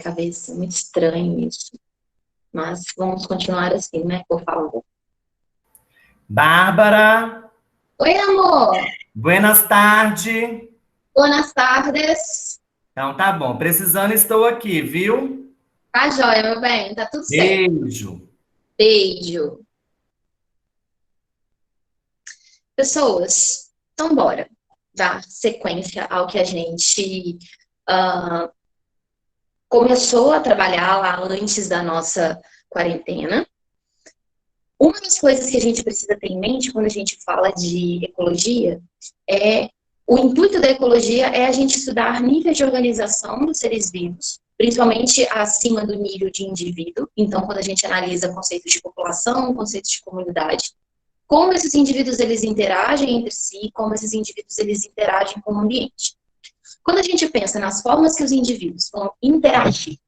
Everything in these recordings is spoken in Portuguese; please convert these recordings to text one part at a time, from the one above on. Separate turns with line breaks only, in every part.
cabeça. Muito estranho isso. Mas vamos continuar assim, né? Por favor.
Bárbara,
Oi, amor!
buenas tardes.
Boas tardes.
Então tá bom, precisando estou aqui, viu?
Tá joia, meu bem? Tá tudo certo.
Beijo.
Beijo. Pessoas, então bora dar sequência ao que a gente ah, começou a trabalhar lá antes da nossa quarentena. Uma das coisas que a gente precisa ter em mente quando a gente fala de ecologia é o intuito da ecologia é a gente estudar níveis de organização dos seres vivos, principalmente acima do nível de indivíduo. Então, quando a gente analisa conceitos de população, conceitos de comunidade, como esses indivíduos eles interagem entre si, como esses indivíduos eles interagem com o ambiente. Quando a gente pensa nas formas que os indivíduos vão interagir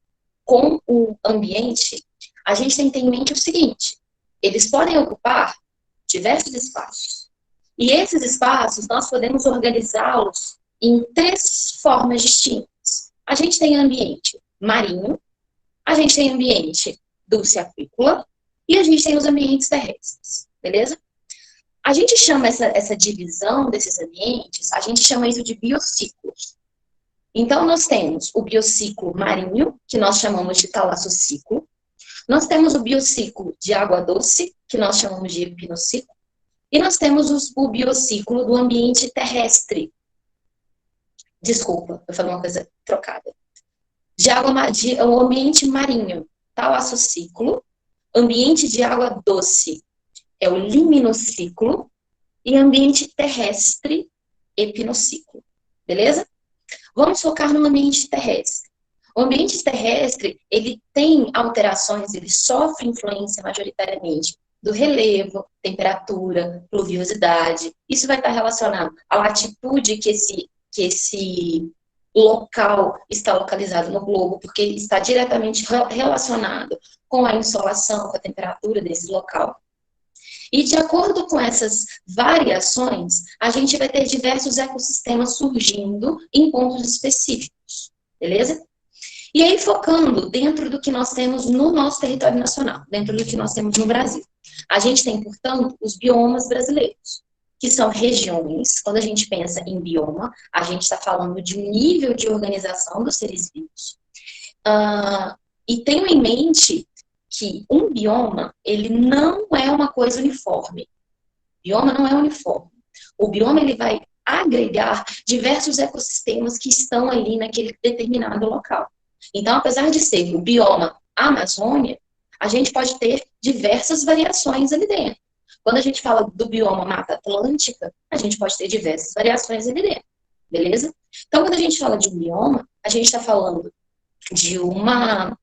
com o ambiente, a gente tem que ter em mente o seguinte: eles podem ocupar diversos espaços. E esses espaços, nós podemos organizá-los em 3 formas distintas. A gente tem ambiente marinho, a gente tem ambiente dulce-aquícola e a gente tem os ambientes terrestres, beleza? A gente chama essa divisão desses ambientes, a gente chama isso de biociclos. Então, nós temos o biociclo marinho, que nós chamamos de talassociclo. Nós temos o biociclo de água doce, que nós chamamos de epinociclo. E nós temos o biociclo do ambiente terrestre. Desculpa, eu falei uma coisa trocada. O ambiente marinho, talassociclo. Ambiente de água doce é o liminociclo. E ambiente terrestre, epinociclo. Beleza? Vamos focar no ambiente terrestre. O ambiente terrestre, ele tem alterações, ele sofre influência majoritariamente do relevo, temperatura, pluviosidade. Isso vai estar relacionado à latitude que esse local está localizado no globo, porque está diretamente relacionado com a insolação, com a temperatura desse local. E de acordo com essas variações, a gente vai ter diversos ecossistemas surgindo em pontos específicos, beleza? E aí, focando dentro do que nós temos no nosso território nacional, dentro do que nós temos no Brasil. A gente tem, portanto, os biomas brasileiros, que são regiões. Quando a gente pensa em bioma, a gente está falando de um nível de organização dos seres vivos. E tenho em mente que um bioma, ele não é uma coisa uniforme. O bioma não é uniforme. O bioma, ele vai agregar diversos ecossistemas que estão ali naquele determinado local. Então, apesar de ser o bioma Amazônia, a gente pode ter diversas variações ali dentro. Quando a gente fala do bioma Mata Atlântica, a gente pode ter diversas variações ali dentro, beleza? Então, quando a gente fala de um bioma, a gente está falando de uma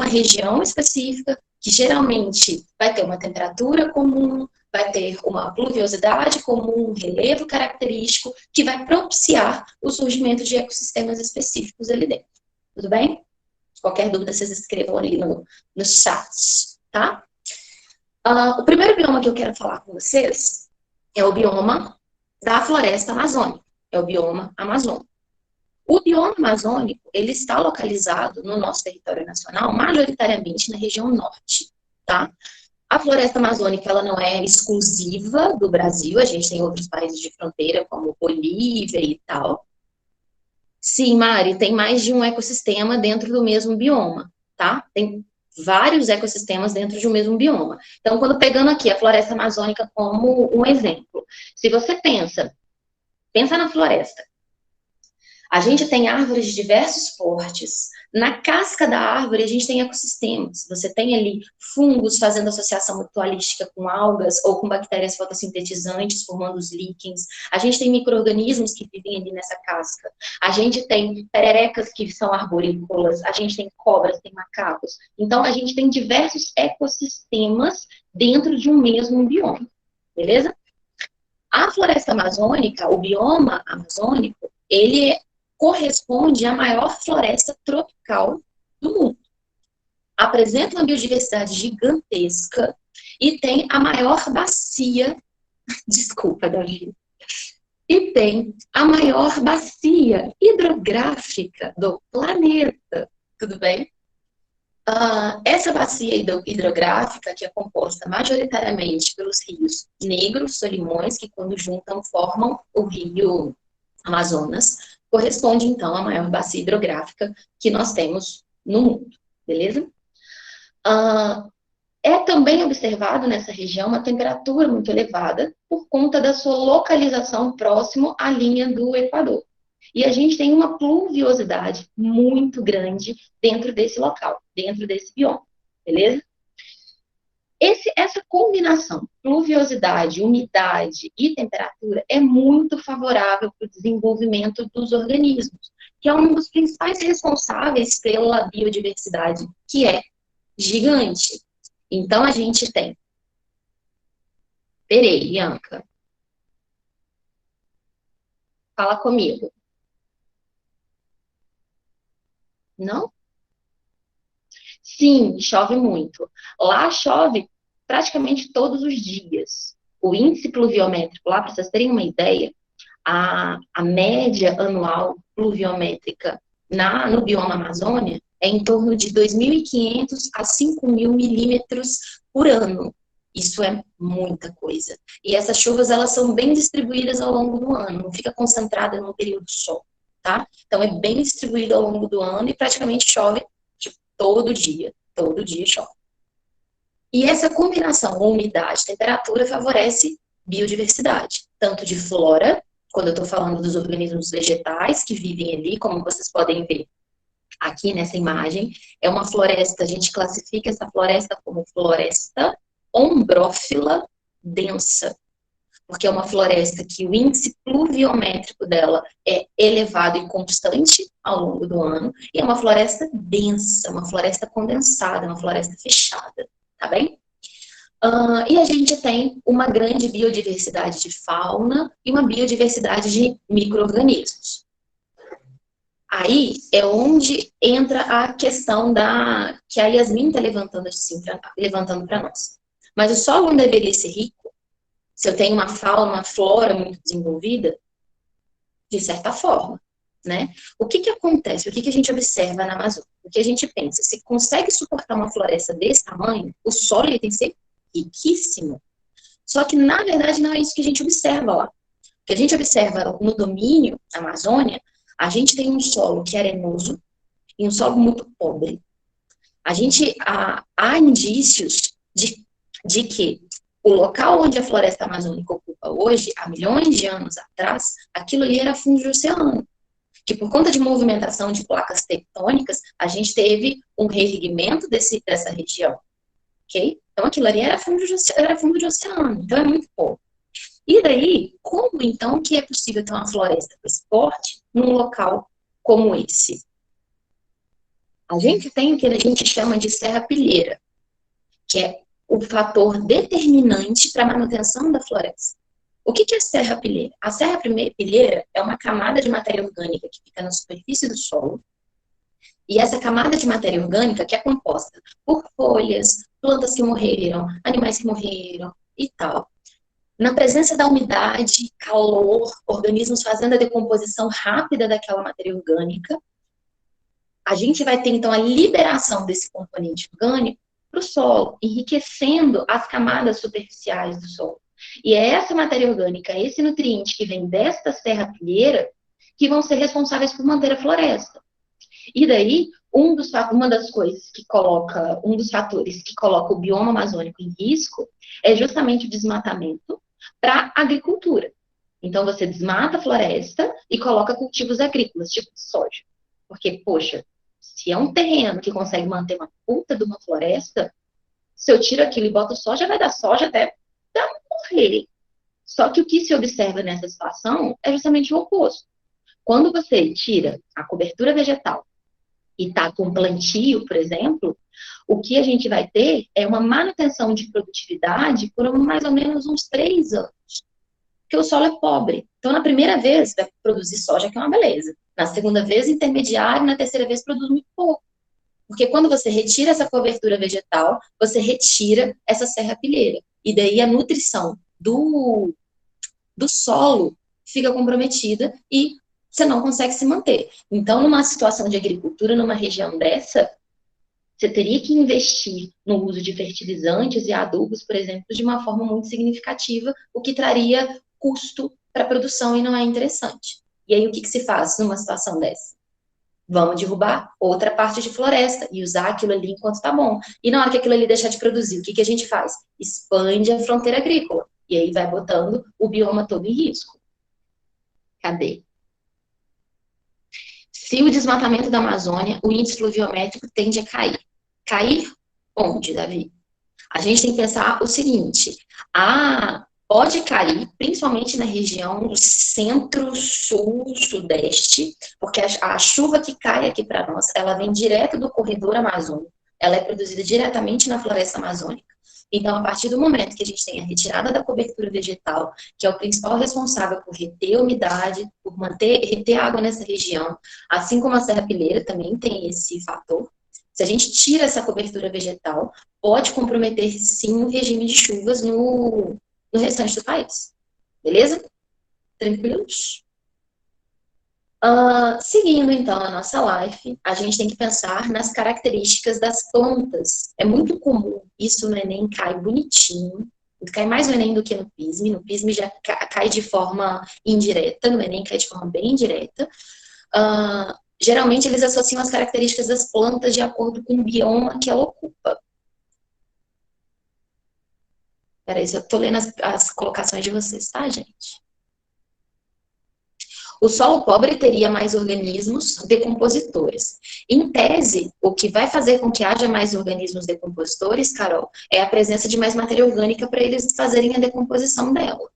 região específica, que geralmente vai ter uma temperatura comum, vai ter uma pluviosidade comum, um relevo característico, que vai propiciar o surgimento de ecossistemas específicos ali dentro. Tudo bem? Qualquer dúvida, vocês escrevam ali no chat, tá? O primeiro bioma que eu quero falar com vocês é o bioma da floresta amazônica, é o bioma amazônico. O bioma amazônico, ele está localizado no nosso território nacional, majoritariamente na região norte, tá? A floresta amazônica, ela não é exclusiva do Brasil, a gente tem outros países de fronteira, como Bolívia e tal. Sim, Mari, tem mais de um ecossistema dentro do mesmo bioma, tá? Tem vários ecossistemas dentro de um mesmo bioma. Então, quando pegando aqui a floresta amazônica como um exemplo, se você pensa na floresta, a gente tem árvores de diversos portes. Na casca da árvore, a gente tem ecossistemas. Você tem ali fungos fazendo associação mutualística com algas ou com bactérias fotossintetizantes, formando os líquens. A gente tem micro-organismos que vivem ali nessa casca. A gente tem pererecas que são arborícolas. A gente tem cobras, tem macacos. Então, a gente tem diversos ecossistemas dentro de um mesmo bioma. Beleza? A floresta amazônica, o bioma amazônico, ele corresponde à maior floresta tropical do mundo. Apresenta uma biodiversidade gigantesca e tem a maior bacia, desculpa, Davi, e tem a maior bacia hidrográfica do planeta. Tudo bem? Essa bacia hidrográfica, que é composta majoritariamente pelos rios Negro, Solimões, que quando juntam formam o rio Amazonas, corresponde então à maior bacia hidrográfica que nós temos no mundo, beleza? É também observado nessa região uma temperatura muito elevada por conta da sua localização próximo à linha do Equador. E a gente tem uma pluviosidade muito grande dentro desse local, dentro desse bioma, beleza? Essa combinação, pluviosidade, umidade e temperatura, é muito favorável para o desenvolvimento dos organismos, que é um dos principais responsáveis pela biodiversidade, que é gigante. Então, a gente tem... Peraí, Bianca. Fala comigo. Não? Sim, chove muito. Lá chove praticamente todos os dias. O índice pluviométrico, lá, para vocês terem uma ideia, a média anual pluviométrica no bioma Amazônia é em torno de 2.500 a 5.000 milímetros por ano. Isso é muita coisa. E essas chuvas, elas são bem distribuídas ao longo do ano, não fica concentrada num período só, tá? Então, é bem distribuído ao longo do ano e praticamente chove todo dia chove. E essa combinação, umidade, temperatura, favorece biodiversidade, tanto de flora, quando eu estou falando dos organismos vegetais que vivem ali, como vocês podem ver aqui nessa imagem, é uma floresta, a gente classifica essa floresta como floresta ombrófila densa, porque é uma floresta que o índice pluviométrico dela é elevado e constante ao longo do ano, e é uma floresta densa, uma floresta condensada, uma floresta fechada, tá bem? E a gente tem uma grande biodiversidade de fauna e uma biodiversidade de micro-organismos. Aí é onde entra a questão que a Yasmin está levantando para nós. Mas o solo não deveria ser rico? Se eu tenho uma fauna, uma flora muito desenvolvida, de certa forma, né? O que acontece? O que a gente observa na Amazônia? O que a gente pensa? Se consegue suportar uma floresta desse tamanho, o solo ele tem que ser riquíssimo. Só que, na verdade, não é isso que a gente observa lá. O que a gente observa no domínio da Amazônia, a gente tem um solo que é arenoso e um solo muito pobre. Há indícios de que o local onde a floresta amazônica ocupa hoje, há milhões de anos atrás, aquilo ali era fundo de oceano. Que por conta de movimentação de placas tectônicas, a gente teve um reerguimento dessa região. Ok? Então aquilo ali era fundo de oceano, então é muito pouco. E daí, como então que é possível ter uma floresta para esporte num local como esse? A gente tem o que a gente chama de serrapilheira, que é o fator determinante para a manutenção da floresta. O que é a serrapilheira? A serrapilheira é uma camada de matéria orgânica que fica na superfície do solo, e essa camada de matéria orgânica que é composta por folhas, plantas que morreram, animais que morreram e tal. Na presença da umidade, calor, organismos fazendo a decomposição rápida daquela matéria orgânica, a gente vai ter, então, a liberação desse componente orgânico para o solo, enriquecendo as camadas superficiais do solo. E é essa matéria orgânica, esse nutriente que vem desta serrapilheira, que vão ser responsáveis por manter a floresta. E daí, um dos fatores que coloca o bioma amazônico em risco é justamente o desmatamento para agricultura. Então, você desmata a floresta e coloca cultivos agrícolas, tipo soja. Porque, poxa, se é um terreno que consegue manter uma puta de uma floresta, se eu tiro aquilo e boto soja, vai dar soja até morrer. Só que o que se observa nessa situação é justamente o oposto. Quando você tira a cobertura vegetal e está com plantio, por exemplo, o que a gente vai ter é uma manutenção de produtividade por mais ou menos uns 3 anos. Porque o solo é pobre. Então, na primeira vez, vai produzir soja, que é uma beleza. Na segunda vez, intermediário. Na terceira vez, produz muito pouco. Porque quando você retira essa cobertura vegetal, você retira essa serrapilheira. E daí a nutrição do solo fica comprometida e você não consegue se manter. Então, numa situação de agricultura, numa região dessa, você teria que investir no uso de fertilizantes e adubos, por exemplo, de uma forma muito significativa, o que traria custo para a produção e não é interessante. E aí, o que se faz numa situação dessa? Vamos derrubar outra parte de floresta e usar aquilo ali enquanto está bom. E na hora que aquilo ali deixar de produzir, o que a gente faz? Expande a fronteira agrícola. E aí vai botando o bioma todo em risco. Cadê? Se o desmatamento da Amazônia, o índice pluviométrico tende a cair. Cair onde, Davi? A gente tem que pensar o seguinte, pode cair, principalmente na região centro, sul, sudeste, porque a chuva que cai aqui para nós, ela vem direto do corredor amazônico, ela é produzida diretamente na floresta amazônica. Então, a partir do momento que a gente tem a retirada da cobertura vegetal, que é o principal responsável por reter a umidade, por reter água nessa região, assim como a serrapilheira também tem esse fator, se a gente tira essa cobertura vegetal, pode comprometer, sim, o regime de chuvas no restante do país. Beleza? Tranquilos? Seguindo, então, a nossa live, a gente tem que pensar nas características das plantas. É muito comum, isso no Enem cai bonitinho, cai mais no Enem do que no PISM. No PISM já cai de forma indireta, no Enem cai de forma bem indireta. Geralmente, eles associam as características das plantas de acordo com o bioma que ela ocupa. Peraí, eu tô lendo as colocações de vocês, tá, gente? O solo pobre teria mais organismos decompositores. Em tese, o que vai fazer com que haja mais organismos decompositores, Carol, é a presença de mais matéria orgânica para eles fazerem a decomposição dela.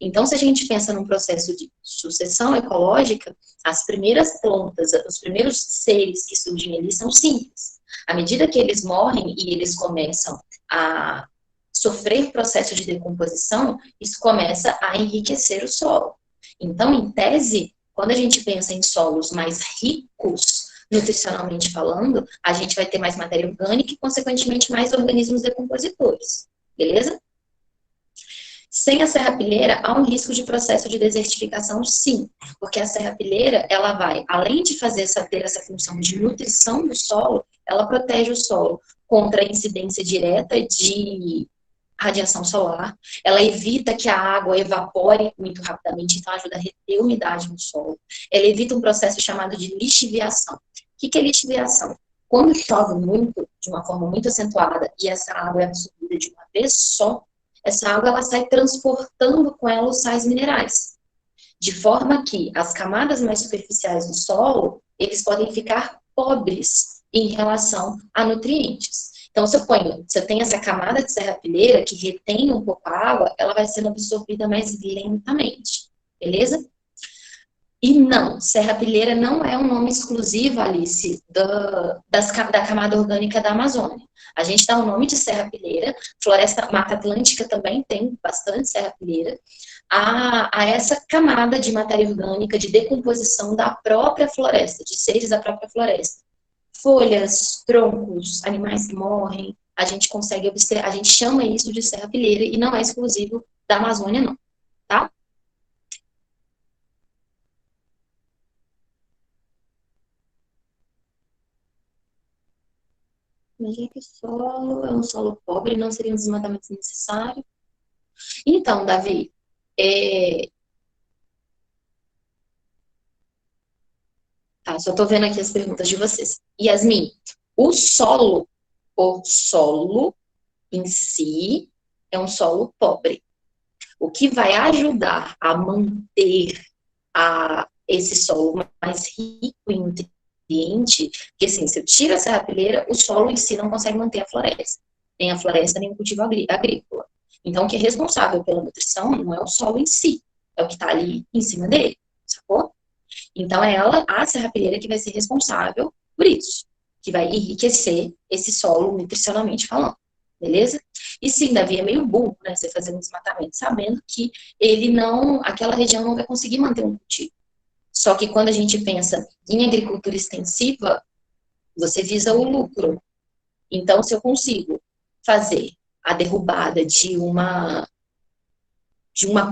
Então, se a gente pensa num processo de sucessão ecológica, as primeiras plantas, os primeiros seres que surgem ali são simples. À medida que eles morrem e eles começam a sofrer processo de decomposição, isso começa a enriquecer o solo. Então, em tese, quando a gente pensa em solos mais ricos, nutricionalmente falando, a gente vai ter mais matéria orgânica e, consequentemente, mais organismos decompositores. Beleza? Sem a serrapilheira, há um risco de processo de desertificação, sim, porque a serrapilheira, ela vai, além de ter essa função de nutrição do solo, ela protege o solo contra a incidência direta de radiação solar, ela evita que a água evapore muito rapidamente, então ajuda a reter umidade no solo. Ela evita um processo chamado de lixiviação. O que é lixiviação? Quando chove muito, de uma forma muito acentuada, e essa água é absorvida de uma vez só, essa água ela sai transportando com ela os sais minerais, de forma que as camadas mais superficiais do solo, eles podem ficar pobres em relação a nutrientes. Então, você tem essa camada de serrapilheira que retém um pouco a água, ela vai sendo absorvida mais lentamente, beleza? E não, serrapilheira não é um nome exclusivo, Alice, da camada orgânica da Amazônia. A gente dá o nome de serrapilheira, Mata Atlântica também tem bastante serrapilheira, a essa camada de matéria orgânica, de decomposição da própria floresta, de seres da própria floresta. Folhas, troncos, animais que morrem, a gente consegue observar, a gente chama isso de serrapilheira e não é exclusivo da Amazônia, não, tá? Imagina que o solo é um solo pobre, não seria um desmatamento necessário. Então, Davi, só estou vendo aqui as perguntas de vocês. Yasmin, o solo em si é um solo pobre. O que vai ajudar a manter esse solo mais rico em nutriente, porque assim, se eu tiro a serrapilheira, o solo em si não consegue manter a floresta. Nem a floresta, nem o cultivo agrícola. Então, o que é responsável pela nutrição não é o solo em si, é o que está ali em cima dele, sacou? Então, é a serrapilheira, que vai ser responsável por isso, que vai enriquecer esse solo nutricionalmente falando, beleza? E sim, Davi, é meio burro, né, você fazer um desmatamento, sabendo que aquela região não vai conseguir manter um cultivo. Só que quando a gente pensa em agricultura extensiva, você visa o lucro. Então, se eu consigo fazer a derrubada de uma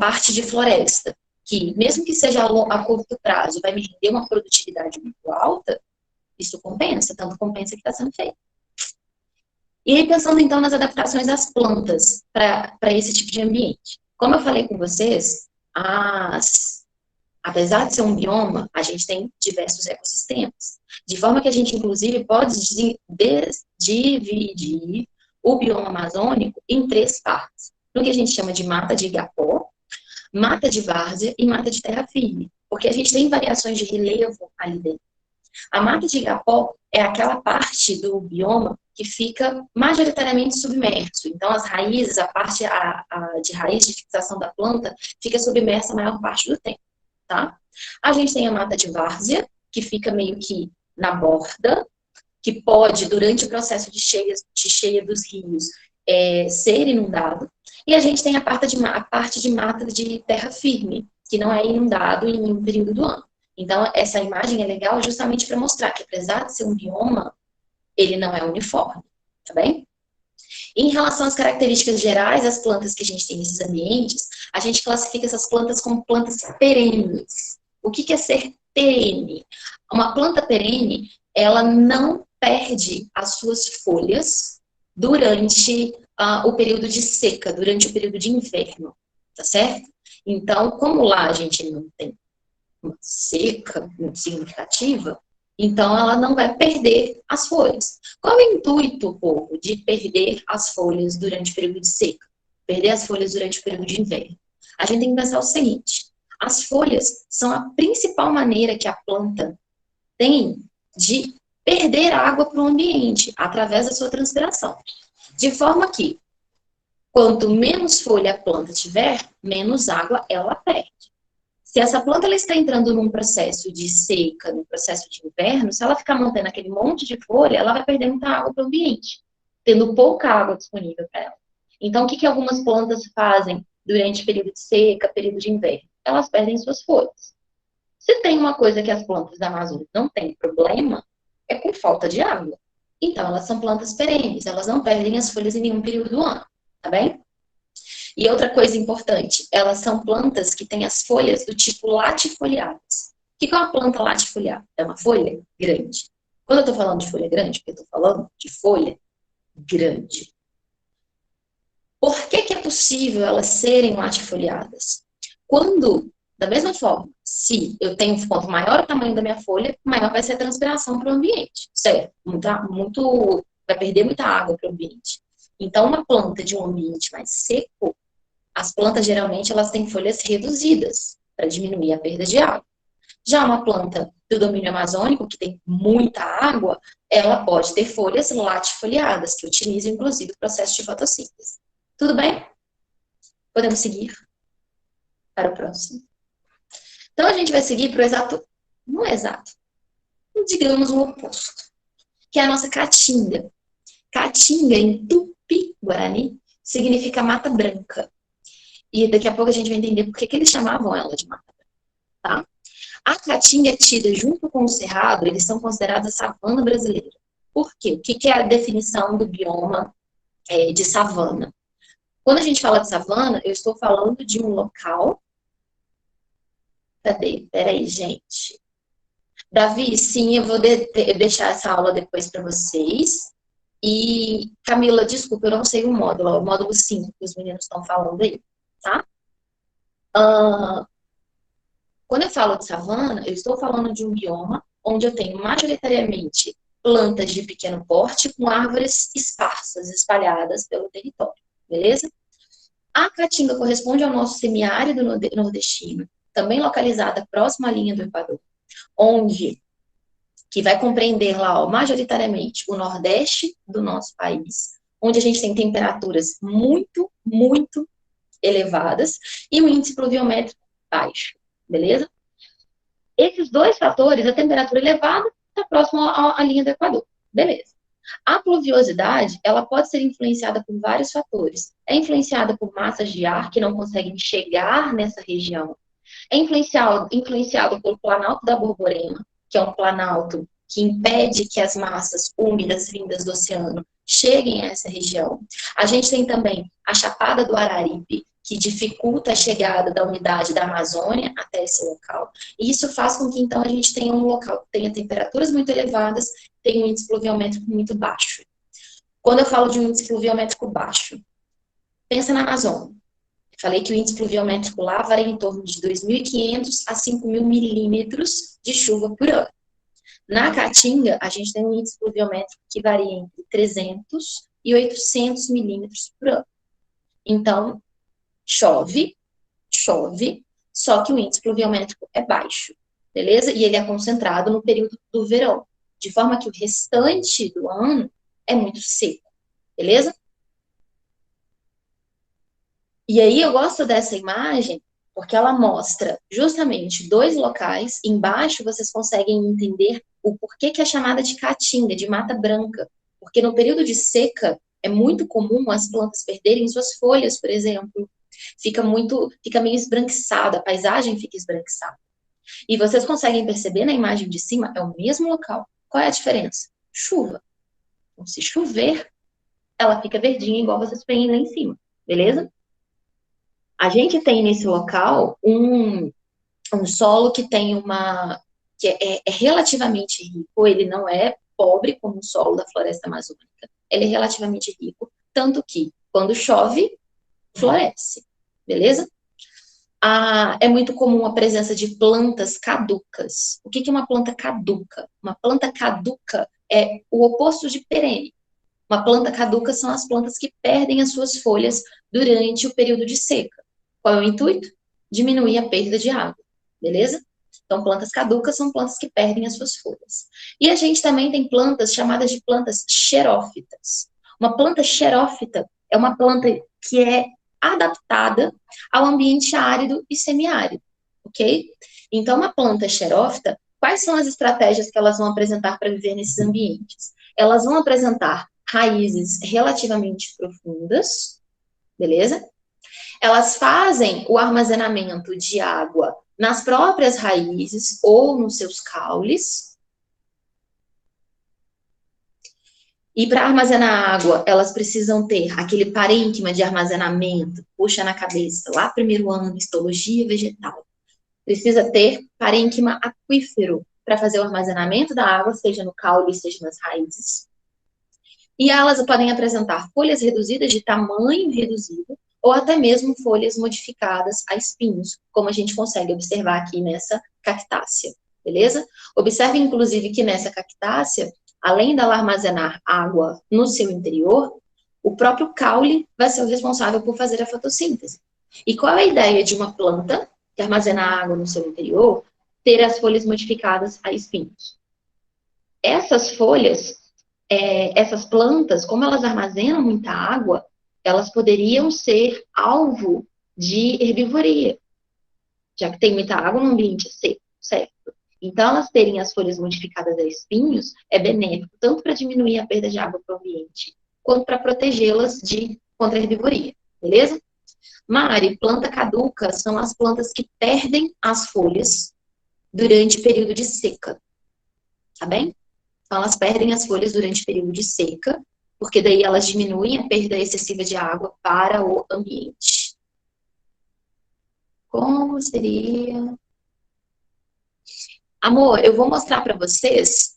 parte de floresta, que, mesmo que seja a curto prazo, vai me render uma produtividade muito alta, isso compensa, tanto compensa que está sendo feito. E aí, pensando então nas adaptações das plantas para esse tipo de ambiente. Como eu falei com vocês, apesar de ser um bioma, a gente tem diversos ecossistemas. De forma que a gente, inclusive, pode dividir o bioma amazônico em 3 partes. No que a gente chama de mata de igapó, mata de várzea e mata de terra firme. Porque a gente tem variações de relevo ali dentro. A mata de igapó é aquela parte do bioma que fica majoritariamente submerso. Então, as raízes, a parte de raiz de fixação da planta, fica submersa a maior parte do tempo, tá? A gente tem a mata de várzea, que fica meio que na borda, que pode, durante o processo de cheia dos rios, ser inundado. E a gente tem a parte de mata de terra firme, que não é inundado em nenhum período do ano. Então, essa imagem é legal justamente para mostrar que, apesar de ser um bioma, ele não é uniforme, tá bem? Em relação às características gerais das plantas que a gente tem nesses ambientes, a gente classifica essas plantas como plantas perenes. O que é ser perene? Uma planta perene, ela não perde as suas folhas durante o período de seca, durante o período de inverno, tá certo? Então, como lá a gente não tem uma seca muito significativa, então ela não vai perder as folhas. Qual é o intuito, povo, de perder as folhas durante o período de seca? Perder as folhas durante o período de inverno? A gente tem que pensar o seguinte: as folhas são a principal maneira que a planta tem de perder água para o ambiente, através da sua transpiração. De forma que, quanto menos folha a planta tiver, menos água ela perde. Se essa planta ela está entrando num processo de seca, num processo de inverno, se ela ficar mantendo aquele monte de folha, ela vai perder muita água para o ambiente, tendo pouca água disponível para ela. Então, o que algumas plantas fazem durante o período de seca, período de inverno? Elas perdem suas folhas. Se tem uma coisa que as plantas da Amazônia não têm problema, é com falta de água. Então, elas são plantas perenes, elas não perdem as folhas em nenhum período do ano, tá bem? E outra coisa importante, elas são plantas que têm as folhas do tipo latifoliadas. O que é uma planta latifoliada? É uma folha grande. Quando eu estou falando de folha grande, eu estou falando de folha grande. Por que é possível elas serem latifoliadas? Quando, da mesma forma, se eu tenho quanto maior o tamanho da minha folha, maior vai ser a transpiração para o ambiente, certo? Vai perder muita água para o ambiente. Então, uma planta de um ambiente mais seco, as plantas, geralmente, elas têm folhas reduzidas para diminuir a perda de água. Já uma planta do domínio amazônico, que tem muita água, ela pode ter folhas latifoliadas, que utilizam, inclusive, o processo de fotossíntese. Tudo bem? Podemos seguir para o próximo. Então, a gente vai seguir para o exato, não é exato, digamos o oposto, que é a nossa caatinga. Caatinga, em Tupi-Guarani, significa mata branca. E daqui a pouco a gente vai entender por que eles chamavam ela de mata branca, tá? A caatinga é tida junto com o cerrado, eles são considerados a savana brasileira. Por quê? O que é a definição do bioma de savana? Quando a gente fala de savana, eu estou falando de um local... Cadê? Peraí, gente. Davi, sim, eu vou deixar essa aula depois para vocês. E, Camila, desculpa, eu não sei o módulo 5 que os meninos estão falando aí, tá? Quando eu falo de savana, eu estou falando de um bioma onde eu tenho majoritariamente plantas de pequeno porte com árvores esparsas, espalhadas pelo território, beleza? A caatinga corresponde ao nosso semiárido nordestino, também localizada próximo à linha do Equador, que vai compreender lá, ó, majoritariamente, o nordeste do nosso país, onde a gente tem temperaturas muito, muito elevadas e um índice pluviométrico baixo, beleza? Esses dois fatores, a temperatura elevada, está próximo à linha do Equador, beleza. A pluviosidade, ela pode ser influenciada por vários fatores. É influenciada por massas de ar que não conseguem chegar nessa região. É influenciado pelo Planalto da Borborema, que é um planalto que impede que as massas úmidas vindas do oceano cheguem a essa região. A gente tem também a Chapada do Araripe, que dificulta a chegada da umidade da Amazônia até esse local. E isso faz com que, então, a gente tenha um local que tenha temperaturas muito elevadas, tenha um índice pluviométrico muito baixo. Quando eu falo de um índice pluviométrico baixo, pensa na Amazônia. Falei que o índice pluviométrico lá varia em torno de 2.500 a 5.000 milímetros de chuva por ano. Na Caatinga, a gente tem um índice pluviométrico que varia entre 300 e 800 milímetros por ano. Então, chove, só que o índice pluviométrico é baixo, beleza? E ele é concentrado no período do verão, de forma que o restante do ano é muito seco, beleza? E aí eu gosto dessa imagem porque ela mostra justamente dois locais. Embaixo vocês conseguem entender o porquê que é chamada de caatinga, de mata branca. Porque no período de seca é muito comum as plantas perderem suas folhas, por exemplo. Fica meio esbranquiçada, a paisagem fica esbranquiçada. E vocês conseguem perceber na imagem de cima, é o mesmo local. Qual é a diferença? Chuva. Então, se chover, ela fica verdinha, igual vocês veem lá em cima, beleza? A gente tem nesse local um solo que tem que é relativamente rico, ele não é pobre como o solo da floresta amazônica, ele é relativamente rico, tanto que quando chove, floresce, beleza? É muito comum a presença de plantas caducas. O que é uma planta caduca? Uma planta caduca é o oposto de perene. Uma planta caduca são as plantas que perdem as suas folhas durante o período de seca. Qual é o intuito? Diminuir a perda de água, beleza? Então, plantas caducas são plantas que perdem as suas folhas. E a gente também tem plantas chamadas de plantas xerófitas. Uma planta xerófita é uma planta que é adaptada ao ambiente árido e semiárido, ok? Então, uma planta xerófita, quais são as estratégias que elas vão apresentar para viver nesses ambientes? Elas vão apresentar raízes relativamente profundas, beleza? Elas fazem o armazenamento de água nas próprias raízes ou nos seus caules. E para armazenar água, elas precisam ter aquele parênquima de armazenamento, puxa na cabeça, lá primeiro ano, histologia vegetal. Precisa ter parênquima aquífero para fazer o armazenamento da água, seja no caule, seja nas raízes. E elas podem apresentar folhas reduzidas de tamanho reduzido, ou até mesmo folhas modificadas a espinhos, como a gente consegue observar aqui nessa cactácea, beleza? Observe, inclusive, que nessa cactácea, além dela armazenar água no seu interior, o próprio caule vai ser o responsável por fazer a fotossíntese. E qual é a ideia de uma planta que armazena água no seu interior? Ter as folhas modificadas a espinhos. Essas folhas, essas plantas, como elas armazenam muita água, elas poderiam ser alvo de herbivoria, já que tem muita água no ambiente seco, certo? Então, elas terem as folhas modificadas a espinhos é benéfico, tanto para diminuir a perda de água para o ambiente, quanto para protegê-las contra a herbivoria, beleza? Mari, planta caduca são as plantas que perdem as folhas durante o período de seca, tá bem? Então, elas perdem as folhas durante o período de seca, porque daí elas diminuem a perda excessiva de água para o ambiente. Como seria? Amor, eu vou mostrar para vocês,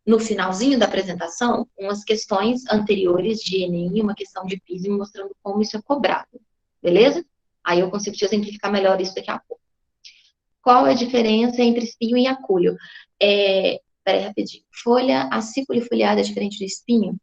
no finalzinho da apresentação, umas questões anteriores de Enem, uma questão de PISA, mostrando como isso é cobrado, beleza? Aí eu consigo te exemplificar melhor isso daqui a pouco. Qual é a diferença entre espinho e acúleo? Peraí, rapidinho. Folha aciculifoliada é diferente do espinho?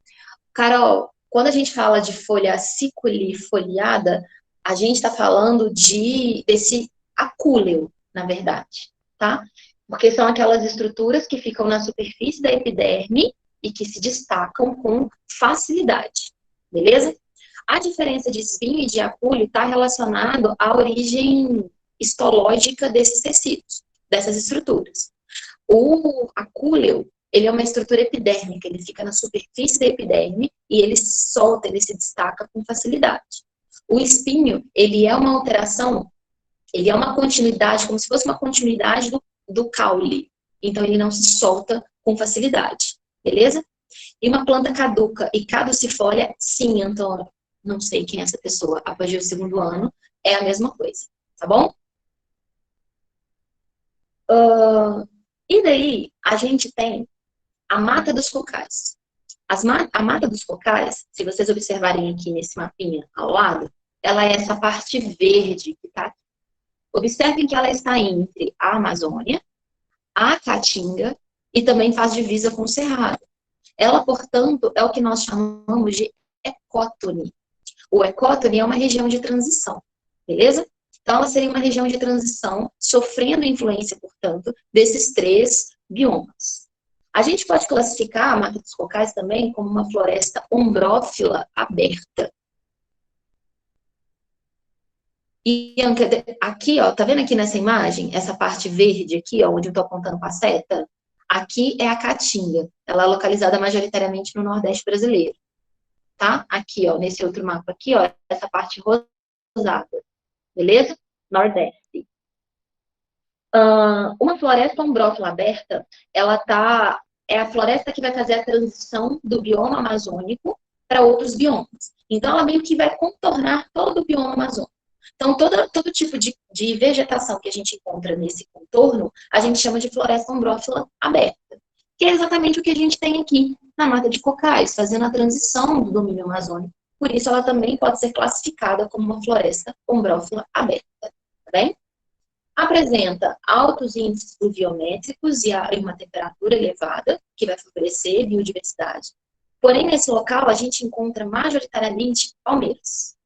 Carol, quando a gente fala de folha aciculifoliada, a gente está falando desse acúleo, na verdade, tá? Porque são aquelas estruturas que ficam na superfície da epiderme e que se destacam com facilidade, beleza? A diferença de espinho e de acúleo está relacionado à origem histológica desses tecidos, dessas estruturas. O acúleo, ele é uma estrutura epidérmica, ele fica na superfície da epiderme e ele solta, ele se destaca com facilidade. O espinho, ele é uma alteração, ele é uma continuidade, como se fosse uma continuidade do caule. Então, ele não se solta com facilidade, beleza? E uma planta caduca e caducifólia, sim, Antônio. não sei quem é essa pessoa, apogeu segundo ano, é a mesma coisa, tá bom? E daí, a gente tem a mata dos cocais. A mata dos cocais, se vocês observarem aqui nesse mapinha ao lado, ela é essa parte verde que está aqui. Observem que ela está entre a Amazônia, a Caatinga e também faz divisa com o Cerrado. Ela, portanto, é o que nós chamamos de ecótone. O ecótone é uma região de transição, beleza? Então, ela seria uma região de transição, sofrendo influência, portanto, desses 3 biomas. A gente pode classificar a Mata dos Cocais também como uma floresta ombrófila aberta. E aqui, ó, tá vendo aqui nessa imagem, essa parte verde aqui, ó, onde eu tô apontando com a seta? Aqui é a Caatinga. Ela é localizada majoritariamente no Nordeste brasileiro. Tá? Aqui, ó, nesse outro mapa aqui, ó, essa parte rosada. Beleza? Nordeste. Uma floresta ombrófila aberta, é a floresta que vai fazer a transição do bioma amazônico para outros biomas. Então, ela meio que vai contornar todo o bioma amazônico. Então, todo tipo de vegetação que a gente encontra nesse contorno, a gente chama de floresta ombrófila aberta, que é exatamente o que a gente tem aqui na Mata de Cocais, fazendo a transição do domínio amazônico. Por isso, ela também pode ser classificada como uma floresta ombrófila aberta, tá bem? Apresenta altos índices pluviométricos e uma temperatura elevada, que vai favorecer biodiversidade. Porém, nesse local, a gente encontra majoritariamente palmeiras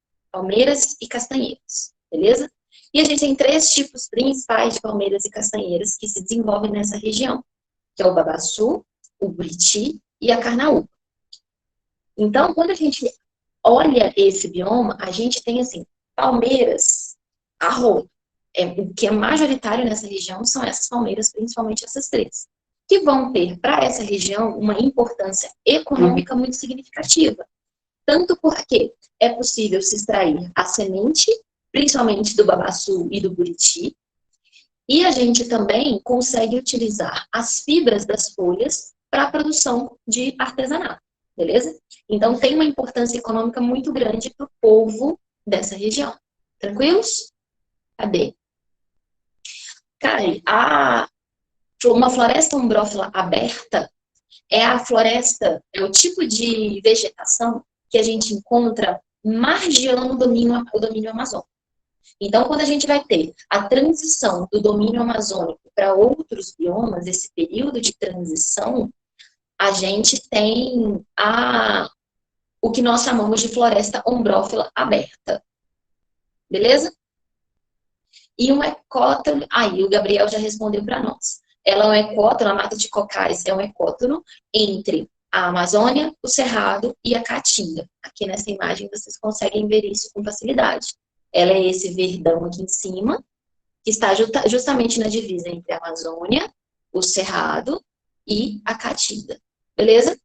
e castanheiras, beleza? E a gente tem 3 tipos principais de palmeiras e castanheiras que se desenvolvem nessa região, que é o babaçu, o buriti e a carnaúba. Então, quando a gente olha esse bioma, a gente tem, assim, palmeiras a rodo. O que é majoritário nessa região são essas palmeiras, principalmente essas 3, que vão ter para essa região uma importância econômica muito significativa. Tanto porque é possível se extrair a semente, principalmente do babaçu e do buriti, e a gente também consegue utilizar as fibras das folhas para a produção de artesanato, beleza? Então, tem uma importância econômica muito grande para o povo dessa região. Tranquilos? Cadê? Kai, uma floresta ombrófila aberta é a floresta, é o tipo de vegetação que a gente encontra margeando o domínio amazônico. Então, quando a gente vai ter a transição do domínio amazônico para outros biomas, esse período de transição, a gente tem o que nós chamamos de floresta ombrófila aberta. Beleza? E um ecótono, aí o Gabriel já respondeu para nós. Ela é um ecótono, a Mata de Cocais é um ecótono entre a Amazônia, o Cerrado e a Caatinga. Aqui nessa imagem vocês conseguem ver isso com facilidade. Ela é esse verdão aqui em cima, que está justamente na divisa entre a Amazônia, o Cerrado e a Caatinga. Beleza?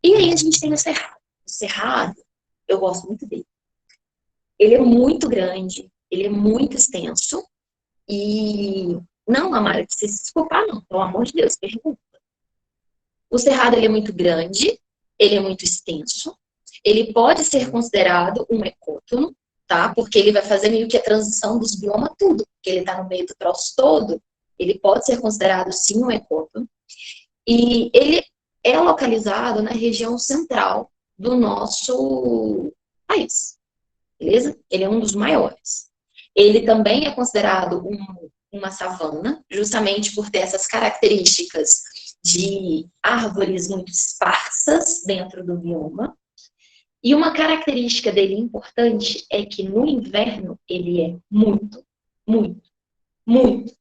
E aí a gente tem o Cerrado. O Cerrado, eu gosto muito dele. Ele é muito grande, ele é muito extenso e não, Amara, precisa se desculpar não, pelo amor de Deus, pergunta. O Cerrado ele é muito grande, ele é muito extenso, ele pode ser considerado um ecótono, tá? Porque ele vai fazer meio que a transição dos biomas tudo, porque ele está no meio do troço todo, ele pode ser considerado sim um ecótono. E ele é localizado na região central do nosso país. Beleza? Ele é um dos maiores. Ele também é considerado uma savana, justamente por ter essas características de árvores muito esparsas dentro do bioma. E uma característica dele importante é que no inverno ele é muito, muito, muito,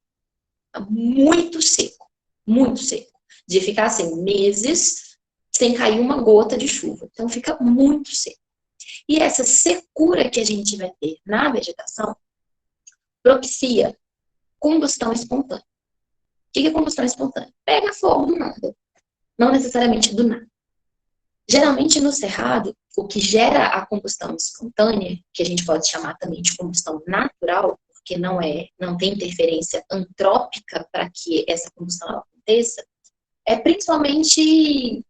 muito seco. Muito seco. De ficar assim, meses sem cair uma gota de chuva. Então fica muito seco. E essa secura que a gente vai ter na vegetação propicia combustão espontânea. O que é combustão espontânea? Pega fogo do nada. Não necessariamente do nada. Geralmente no cerrado, o que gera a combustão espontânea, que a gente pode chamar também de combustão natural, porque não tem interferência antrópica para que essa combustão aconteça, é principalmente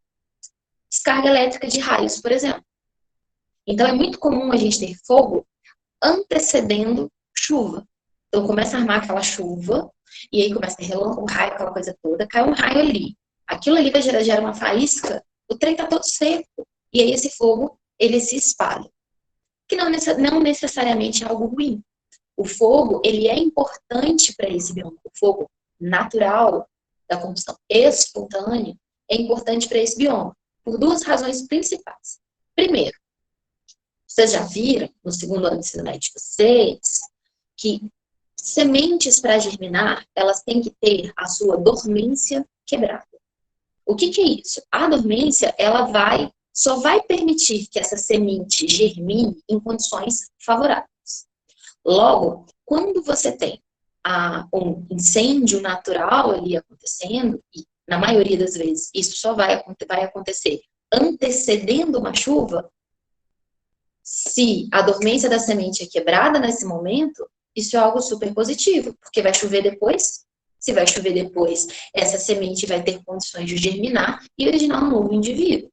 descarga elétrica de raios, por exemplo. Então, é muito comum a gente ter fogo antecedendo chuva. Então, começa a armar aquela chuva, e aí começa a ter relâmpago, raio, aquela coisa toda, cai um raio ali. Aquilo ali vai gerar uma faísca, o trem tá todo seco. E aí esse fogo, ele se espalha. Que não necessariamente é algo ruim. O fogo, ele é importante para esse bioma. O fogo natural, da combustão espontânea, é importante para esse bioma. Por duas razões principais. Primeiro, vocês já viram, no segundo ano de ensino médio de vocês, que sementes para germinar, elas têm que ter a sua dormência quebrada. O que é isso? A dormência, ela só vai permitir que essa semente germine em condições favoráveis. Logo, quando você tem um incêndio natural ali acontecendo, e na maioria das vezes isso só vai acontecer antecedendo uma chuva, se a dormência da semente é quebrada nesse momento, isso é algo super positivo, porque vai chover depois. Se vai chover depois, essa semente vai ter condições de germinar e originar um novo indivíduo.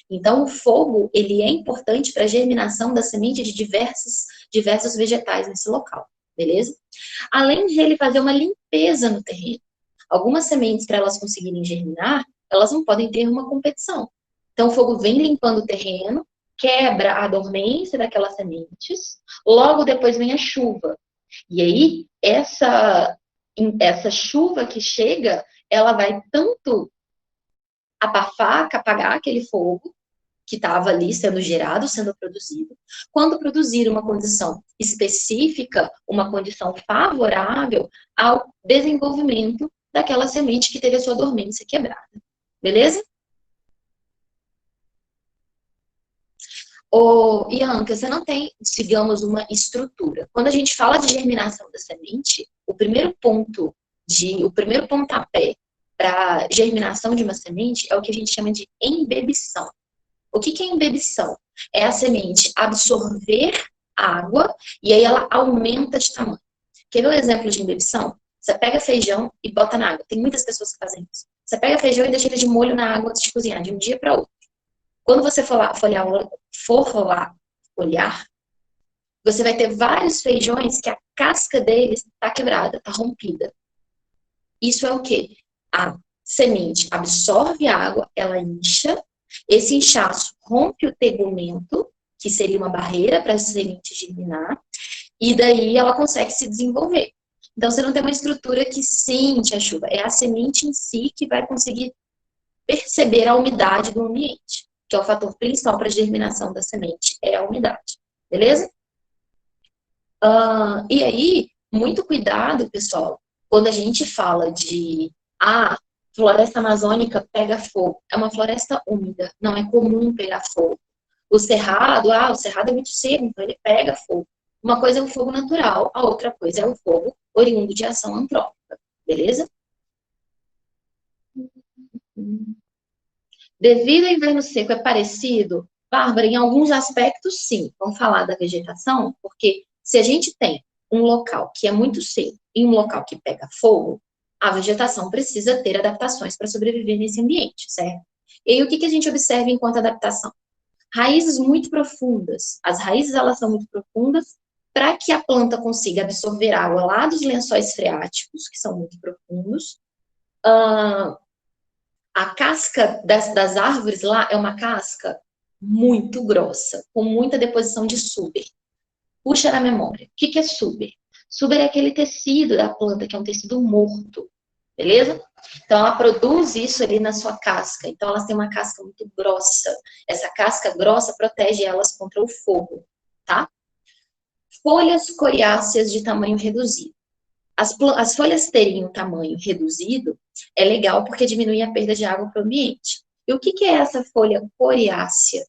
Então, o fogo, ele é importante para a germinação da semente de diversos vegetais nesse local, beleza? Além de ele fazer uma limpeza no terreno. Algumas sementes, para elas conseguirem germinar, elas não podem ter uma competição. Então, o fogo vem limpando o terreno, quebra a dormência daquelas sementes, logo depois vem a chuva. E aí, essa chuva que chega, ela vai tanto apagar aquele fogo que estava ali sendo gerado, sendo produzido, quando produzir uma condição específica, uma condição favorável ao desenvolvimento daquela semente que teve a sua dormência quebrada. Beleza? Ianca, você não tem, digamos, uma estrutura. Quando a gente fala de germinação da semente, o primeiro pontapé para germinação de uma semente é o que a gente chama de embebição. O que é embebição? É a semente absorver água e aí ela aumenta de tamanho. Quer ver um exemplo de embebição? Você pega feijão e bota na água. Tem muitas pessoas que fazem isso. Você pega feijão e deixa ele de molho na água antes de cozinhar, de um dia para outro. Quando você for lá olhar, você vai ter vários feijões que a casca deles está quebrada, está rompida. Isso é o quê? A semente absorve água, ela incha, esse inchaço rompe o tegumento, que seria uma barreira para a semente germinar, e daí ela consegue se desenvolver. Então, você não tem uma estrutura que sente a chuva, é a semente em si que vai conseguir perceber a umidade do ambiente, que é o fator principal para a germinação da semente, é a umidade. Beleza? E aí, muito cuidado, pessoal, quando a gente fala de floresta amazônica pega fogo. É uma floresta úmida, não é comum pegar fogo. O cerrado é muito seco, então ele pega fogo. Uma coisa é o fogo natural, a outra coisa é o fogo oriundo de ação antrópica. Beleza? Devido ao inverno seco, é parecido? Bárbara, em alguns aspectos, sim. Vamos falar da vegetação, porque se a gente tem um local que é muito seco e um local que pega fogo, a vegetação precisa ter adaptações para sobreviver nesse ambiente, certo? E aí, o que a gente observa enquanto adaptação? Raízes muito profundas. As raízes, elas são muito profundas para que a planta consiga absorver água lá dos lençóis freáticos, que são muito profundos. A casca das árvores lá é uma casca muito grossa, com muita deposição de suber. Puxa na memória. O que é suber? Suber é aquele tecido da planta, que é um tecido morto. Beleza? Então, ela produz isso ali na sua casca. Então, elas têm uma casca muito grossa. Essa casca grossa protege elas contra o fogo, tá? Folhas coriáceas de tamanho reduzido. As folhas terem um tamanho reduzido é legal porque diminui a perda de água para o ambiente. E o que é essa folha coriácea?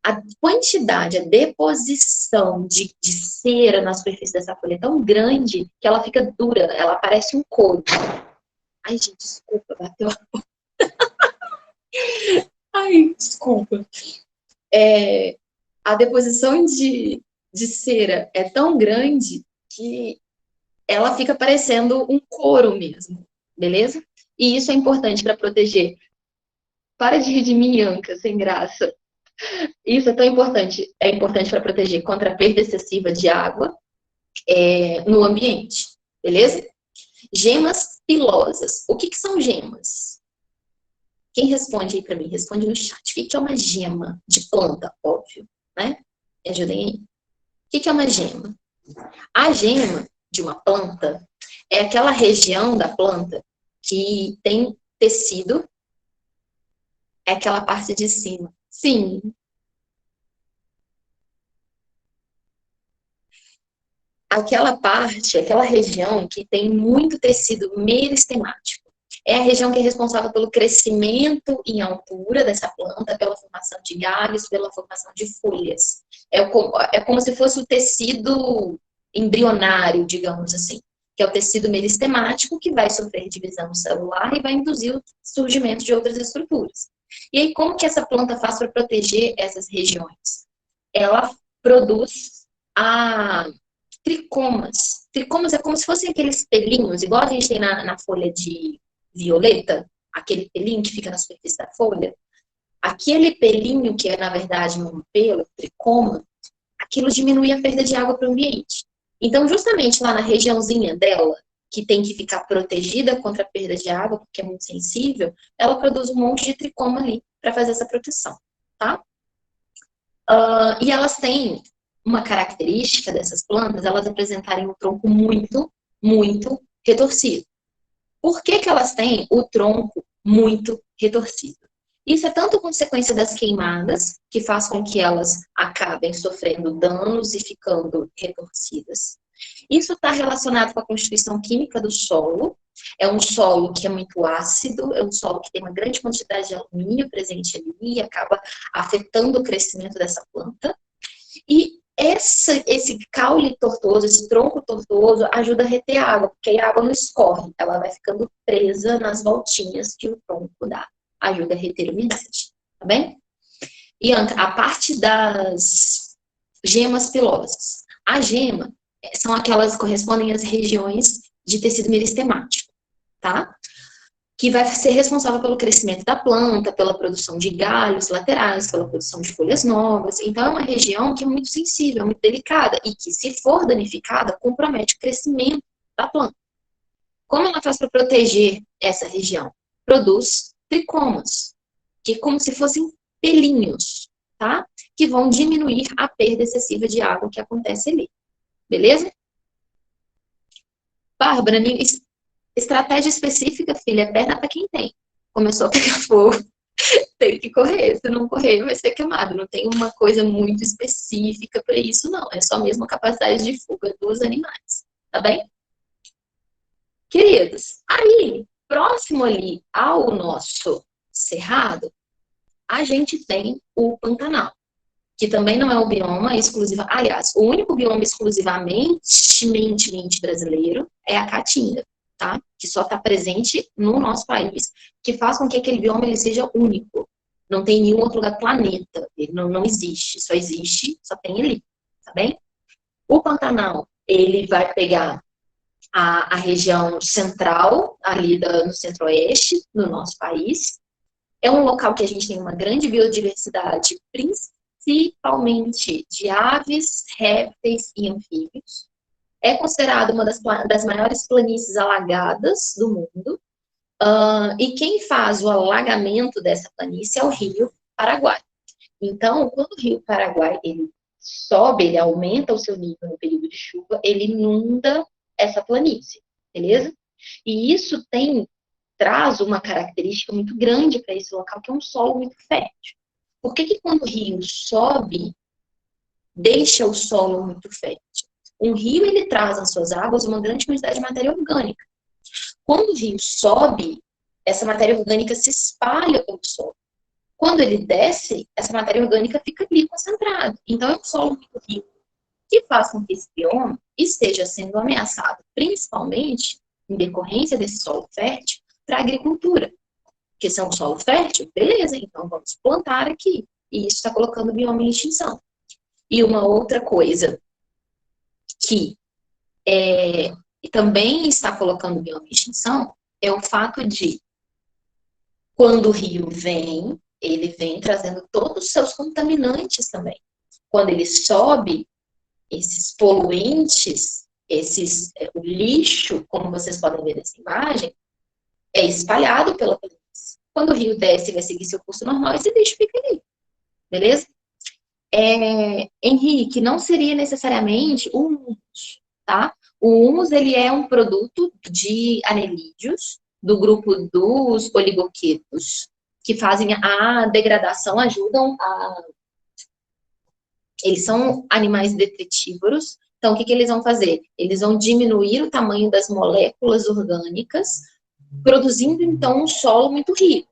A quantidade, a deposição de cera na superfície dessa folha é tão grande que ela fica dura, ela parece um couro. Ai, gente, desculpa, bateu a porta. Ai, desculpa. A deposição de cera é tão grande que ela fica parecendo um couro mesmo, beleza? E isso é importante para proteger Para de rir de mim, Anca, sem graça. Isso é tão importante. É importante para proteger contra a perda excessiva de água no ambiente, beleza? Gemas pilosas. O que são gemas? Quem responde aí para mim? Responde no chat. O que é uma gema de planta? Óbvio, né? Me ajudem aí. O que é uma gema? A gema de uma planta é aquela região da planta que tem tecido, é aquela parte de cima. Sim. Aquela parte, aquela região que tem muito tecido meristemático. É a região que é responsável pelo crescimento em altura dessa planta, pela formação de galhos, pela formação de folhas. É como se fosse o tecido embrionário, digamos assim, que é o tecido meristemático que vai sofrer divisão celular e vai induzir o surgimento de outras estruturas. E aí, como que essa planta faz para proteger essas regiões? Ela produz tricomas. Tricomas é como se fossem aqueles pelinhos, igual a gente tem na folha de violeta, aquele pelinho que fica na superfície da folha. Aquele pelinho que é, na verdade, um pelo, tricoma, aquilo diminui a perda de água para o ambiente. Então, justamente lá na regiãozinha dela, que tem que ficar protegida contra a perda de água, porque é muito sensível, ela produz um monte de tricoma ali para fazer essa proteção, tá? E elas têm uma característica dessas plantas, elas apresentarem um tronco muito, muito retorcido. Por que elas têm o tronco muito retorcido? Isso é tanto consequência das queimadas, que faz com que elas acabem sofrendo danos e ficando retorcidas. Isso está relacionado com a constituição química do solo. É um solo que é muito ácido, é um solo que tem uma grande quantidade de alumínio presente ali e acaba afetando o crescimento dessa planta. E esse caule tortuoso, esse tronco tortuoso, ajuda a reter a água, porque a água não escorre, ela vai ficando presa nas voltinhas que o tronco dá. Ajuda a reter a umidade, tá bem? E a parte das gemas pilosas. A gema são aquelas que correspondem às regiões de tecido meristemático, tá? Que vai ser responsável pelo crescimento da planta, pela produção de galhos laterais, pela produção de folhas novas. Então, é uma região que é muito sensível, muito delicada, e que, se for danificada, compromete o crescimento da planta. Como ela faz para proteger essa região? Produz tricomas, que é como se fossem pelinhos, tá? Que vão diminuir a perda excessiva de água que acontece ali. Beleza? Bárbara, estratégia específica, filha, é perna para quem tem. Começou a pegar fogo, tem que correr. Se não correr, vai ser queimado. Não tem uma coisa muito específica para isso, não. É só mesmo a capacidade de fuga dos animais. Tá bem? Queridos, aí, próximo ali ao nosso cerrado, a gente tem o Pantanal, que também não é um bioma exclusivo. Aliás, o único bioma exclusivamente brasileiro é a Caatinga, tá? Que só está presente no nosso país, que faz com que aquele bioma ele seja único. Não tem nenhum outro lugar do planeta. Ele não existe. Só existe, só tem ali, tá bem? O Pantanal, ele vai pegar a região central, ali no centro-oeste do nosso país. É um local que a gente tem uma grande biodiversidade, principalmente de aves, répteis e anfíbios. É considerado uma das maiores planícies alagadas do mundo. E quem faz o alagamento dessa planície é o Rio Paraguai. Então, quando o Rio Paraguai ele sobe, ele aumenta o seu nível no período de chuva, ele inunda essa planície, beleza? E isso traz uma característica muito grande para esse local, que é um solo muito fértil. Por que quando o rio sobe, deixa o solo muito fértil? Um rio, ele traz nas suas águas uma grande quantidade de matéria orgânica. Quando o rio sobe, essa matéria orgânica se espalha pelo solo. Quando ele desce, essa matéria orgânica fica ali concentrada. Então, é um solo muito rico, que faz com que esse bioma esteja sendo ameaçado, principalmente em decorrência desse solo fértil, para a agricultura. Porque se é um solo fértil, beleza, então vamos plantar aqui. E isso está colocando o bioma em extinção. E uma outra coisa que também está colocando o bioma em extinção é o fato de Quando o rio vem, ele vem trazendo todos os seus contaminantes também. Quando ele sobe, esses poluentes, o lixo, como vocês podem ver nessa imagem, é espalhado pela planície. Quando o rio desce e vai seguir seu curso normal, esse lixo fica ali, beleza? Henrique, não seria necessariamente o humus, tá? O humus, ele é um produto de anelídeos, do grupo dos oligoquetos, que fazem a degradação, ajudam a... Eles são animais detritívoros, então o que eles vão fazer? Eles vão diminuir o tamanho das moléculas orgânicas, produzindo, então, um solo muito rico.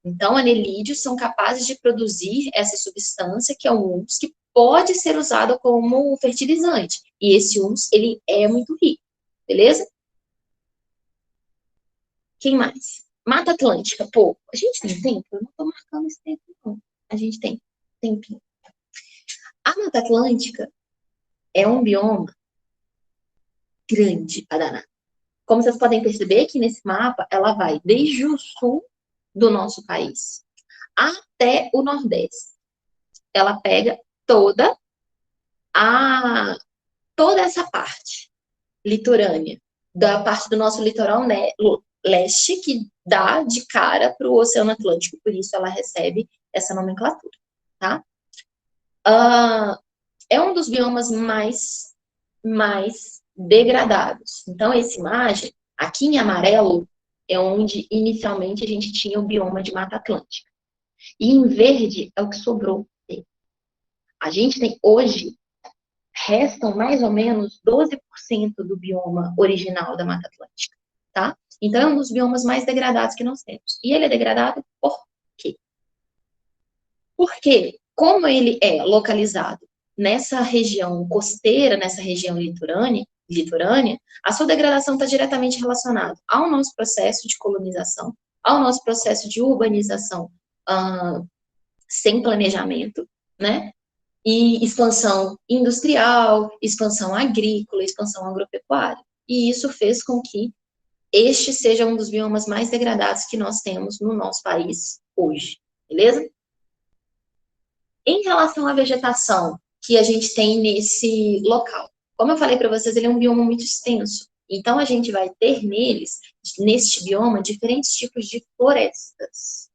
Então, anelídeos são capazes de produzir essa substância, que é um humus, que pode ser usado como fertilizante. E esse humus, ele é muito rico, beleza? Quem mais? Mata Atlântica, pô, a gente tem tempo? Eu não tô marcando esse tempo, não. A gente tem tempinho. A Mata Atlântica é um bioma grande para danar. Como vocês podem perceber aqui nesse mapa, ela vai desde o sul do nosso país até o Nordeste. Ela pega toda essa parte litorânea, da parte do nosso litoral leste, que dá de cara para o Oceano Atlântico, por isso ela recebe essa nomenclatura, tá? É um dos biomas mais degradados. Então, essa imagem, aqui em amarelo, é onde inicialmente a gente tinha o bioma de Mata Atlântica. E em verde é o que sobrou dele. A gente tem hoje, restam mais ou menos 12% do bioma original da Mata Atlântica, tá? Então, é um dos biomas mais degradados que nós temos. E ele é degradado por quê? Porque, como ele é localizado nessa região costeira, nessa região litorânea, a sua degradação está diretamente relacionada ao nosso processo de colonização, ao nosso processo de urbanização sem planejamento, né? E expansão industrial, expansão agrícola, expansão agropecuária. E isso fez com que este seja um dos biomas mais degradados que nós temos no nosso país hoje, beleza? Em relação à vegetação que a gente tem nesse local, como eu falei para vocês, ele é um bioma muito extenso. Então, a gente vai ter neste bioma, diferentes tipos de florestas.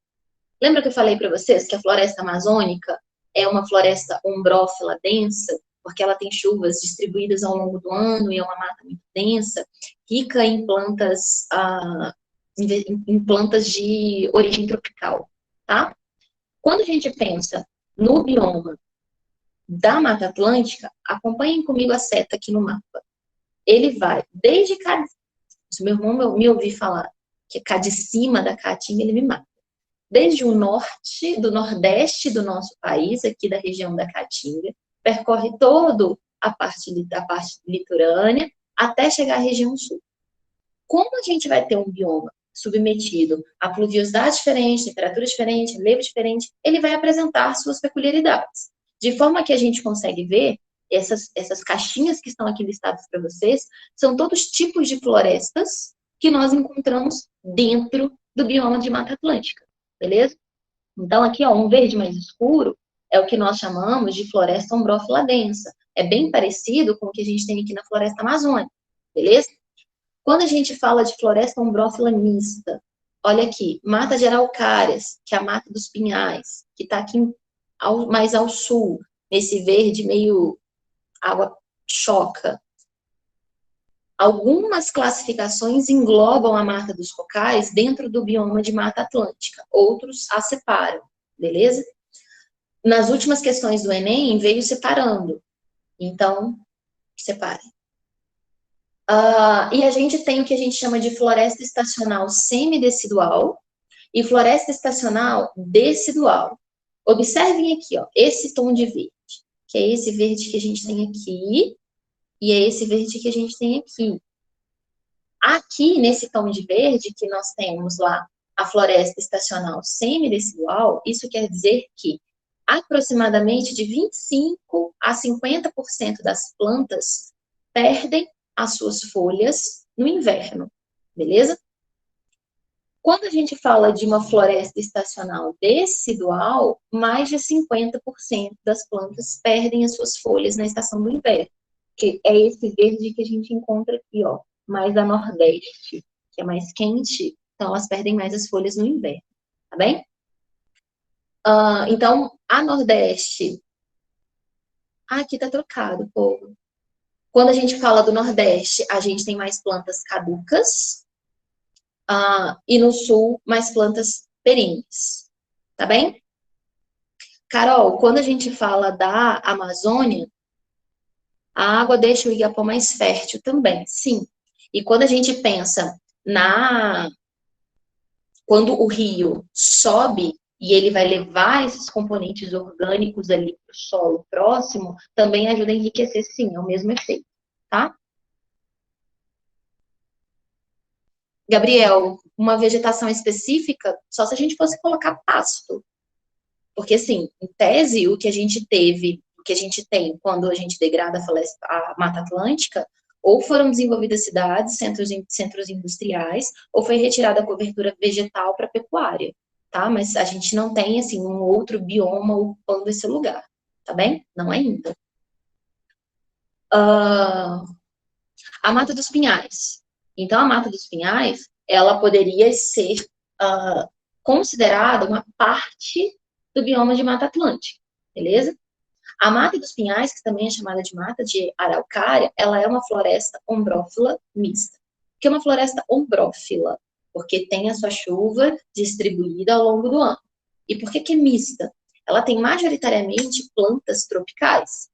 Lembra que eu falei para vocês que a floresta amazônica é uma floresta umbrófila densa, porque ela tem chuvas distribuídas ao longo do ano e é uma mata muito densa, rica em plantas de origem tropical, tá? Quando a gente pensa no bioma da Mata Atlântica, acompanhem comigo a seta aqui no mapa. Ele vai desde cá, se meu irmão me ouvir falar que é cá de cima da Caatinga, ele me mata. Desde o norte, do nordeste do nosso país, aqui da região da Caatinga, percorre toda a parte litorânea, até chegar à região sul. Como a gente vai ter um bioma submetido a pluviosidade diferente, temperatura diferente, relevo diferente, ele vai apresentar suas peculiaridades. De forma que a gente consegue ver, essas caixinhas que estão aqui listadas para vocês, são todos tipos de florestas que nós encontramos dentro do bioma de Mata Atlântica, beleza? Então, aqui, ó, um verde mais escuro é o que nós chamamos de floresta umbrófila densa. É bem parecido com o que a gente tem aqui na floresta amazônica, beleza? Quando a gente fala de floresta umbrófila mista, olha aqui, mata de araucárias, que é a mata dos pinhais, que está aqui mais ao sul, nesse verde meio água choca. Algumas classificações englobam a mata dos cocais dentro do bioma de Mata Atlântica, outros a separam, beleza? Nas últimas questões do Enem, veio separando. Então, separem. E a gente tem o que a gente chama de floresta estacional semidecidual e floresta estacional decidual. Observem aqui, ó, esse tom de verde, que é esse verde que a gente tem aqui, e é esse verde que a gente tem aqui. Aqui, nesse tom de verde, que nós temos lá a floresta estacional semidecidual, isso quer dizer que aproximadamente de 25% a 50% das plantas perdem as suas folhas no inverno, beleza? Quando a gente fala de uma floresta estacional decidual, mais de 50% das plantas perdem as suas folhas na estação do inverno, que é esse verde que a gente encontra aqui, ó, mais a nordeste, que é mais quente, então elas perdem mais as folhas no inverno, tá bem? Então, a nordeste... aqui tá trocado, povo. Quando a gente fala do nordeste, a gente tem mais plantas caducas, e no sul, mais plantas perenes, tá bem? Carol, quando a gente fala da Amazônia, a água deixa o Igapó mais fértil também, sim. E quando a gente pensa quando o rio sobe e ele vai levar esses componentes orgânicos ali para o solo próximo, também ajuda a enriquecer, sim, é o mesmo efeito, tá? Gabriel, uma vegetação específica, só se a gente fosse colocar pasto. Porque, assim, em tese, o que a gente tem quando a gente degrada a Mata Atlântica, ou foram desenvolvidas cidades, centros industriais, ou foi retirada a cobertura vegetal para pecuária, tá? Mas a gente não tem, assim, um outro bioma ocupando esse lugar, tá bem? Não ainda. A Mata dos Pinhais. Então, a Mata dos Pinhais, ela poderia ser considerada uma parte do bioma de Mata Atlântica, beleza? A Mata dos Pinhais, que também é chamada de Mata de Araucária, ela é uma floresta ombrófila mista. O que é uma floresta ombrófila? Porque tem a sua chuva distribuída ao longo do ano. E por que é mista? Ela tem majoritariamente plantas tropicais.